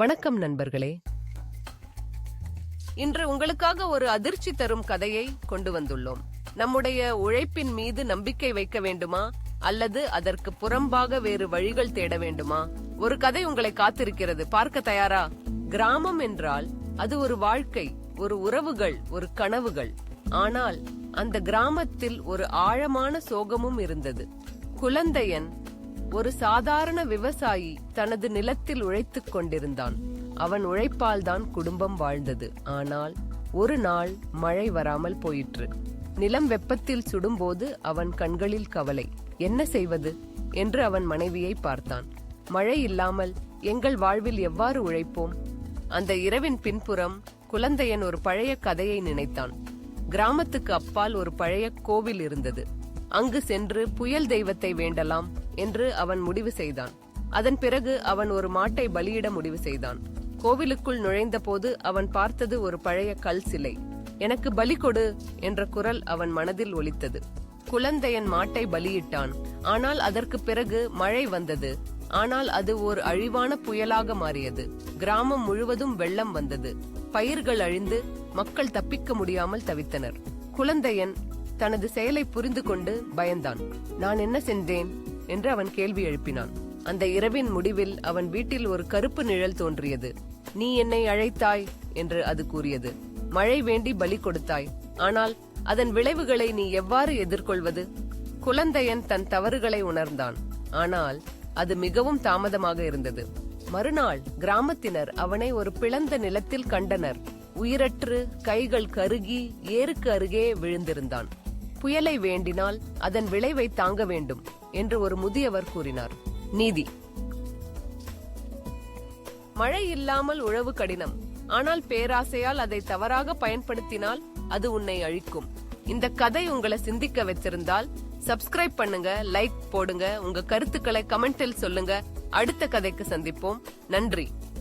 வணக்கம் நண்பர்களே. இன்று உங்களுக்காக ஒரு அதிர்ச்சி தரும் கதையை கொண்டு வந்துள்ளோம். நம்முடைய உழைப்பின் மீது நம்பிக்கை வைக்க வேண்டுமா அல்லது அதற்கு புறம்பாக வேறு வழிகள் தேட வேண்டுமா? ஒரு கதை உங்களை காத்திருக்கிறது. பார்க்க தயாரா? கிராமம் என்றால் அது ஒரு வாழ்க்கை, ஒரு உறவுகள், ஒரு கனவுகள். ஆனால் அந்த கிராமத்தில் ஒரு ஆழமான சோகமும் இருந்தது. குழந்தையன் ஒரு சாதாரண விவசாயி தனது நிலத்தில் உழைத்துக் கொண்டிருந்தான். அவன் உழைப்பால் தான் குடும்பம் வாழ்ந்தது. ஆனால் ஒரு நாள் மழை வராமல் போயிற்று. நிலம் வெப்பத்தில் சுடும்போது அவன் கண்களில் கவலை. என்ன செய்வது என்று அவன் மனைவியை பார்த்தான். மழை இல்லாமல் எங்கள் வாழ்வில் எவ்வாறு உழைப்போம்? அந்த இரவின் பின்புறம் குழந்தையன் ஒரு பழைய கதையை நினைத்தான். கிராமத்துக்கு அப்பால் ஒரு பழைய கோவில் இருந்தது. அங்கு சென்று புயல் தெய்வத்தை வேண்டலாம் என்று அவன் முடிவு செய்தான். அதன் பிறகு அவன் ஒரு மாட்டை பலியிட முடிவு செய்தான். கோவிலுக்குள் நுழைந்த போது அவன் பார்த்தது ஒரு பழைய கல் சிலை. எனக்கு பலி கொடு என்ற குரல் அவன் மனதில் ஒலித்தது. குழந்தையன் மாட்டை பலியிட்டான். ஆனால் அதற்கு பிறகு மழை வந்தது. ஆனால் அது ஒரு அழிவான புயலாக மாறியது. கிராமம் முழுவதும் வெள்ளம் வந்தது. பயிர்கள் அழிந்து மக்கள் தப்பிக்க முடியாமல் தவித்தனர். குழந்தையன் தனது செயலை புரிந்து கொண்டு பயந்தான். நான் என்ன சென்றேன் என்று அவன் கேள்வி எழுப்பினான். அந்த இரவின் முடிவில் அவன் வீட்டில் ஒரு கருப்பு நிழல் தோன்றியது. நீ என்னை அழைத்தாய் என்று அது கூறியது. மழை வேண்டி பலி கொடுத்தாய். ஆனால் அதன் விளைவுகளை நீ எவ்வாறு எதிர்கொள்வது? குழந்தையன் தன் தவறுகளை உணர்ந்தான். ஆனால் அது மிகவும் தாமதமாக இருந்தது. மறுநாள் கிராமத்தினர் அவனை ஒரு பிளந்த நிலத்தில் கண்டனர். உயிரற்று, கைகள் கருகி ஏருக்கு அருகே விழுந்திருந்தான். புயலை வேண்டினால் அதன் விளைவை தாங்க வேண்டும் என்று ஒரு முதியவர் கூறினார். நீதி. மழை இல்லாமல் உழவு கடினம். ஆனால் பேராசையால் அதை தவறாக பயன்படுத்தினால் அது உன்னை அழிக்கும். இந்த கதை உங்களை சிந்திக்க வச்சிருந்தால் சப்ஸ்கிரைப் பண்ணுங்க, லைக் போடுங்க, உங்க கருத்துக்களை கமெண்டில் சொல்லுங்க. அடுத்த கதைக்கு சந்திப்போம். நன்றி.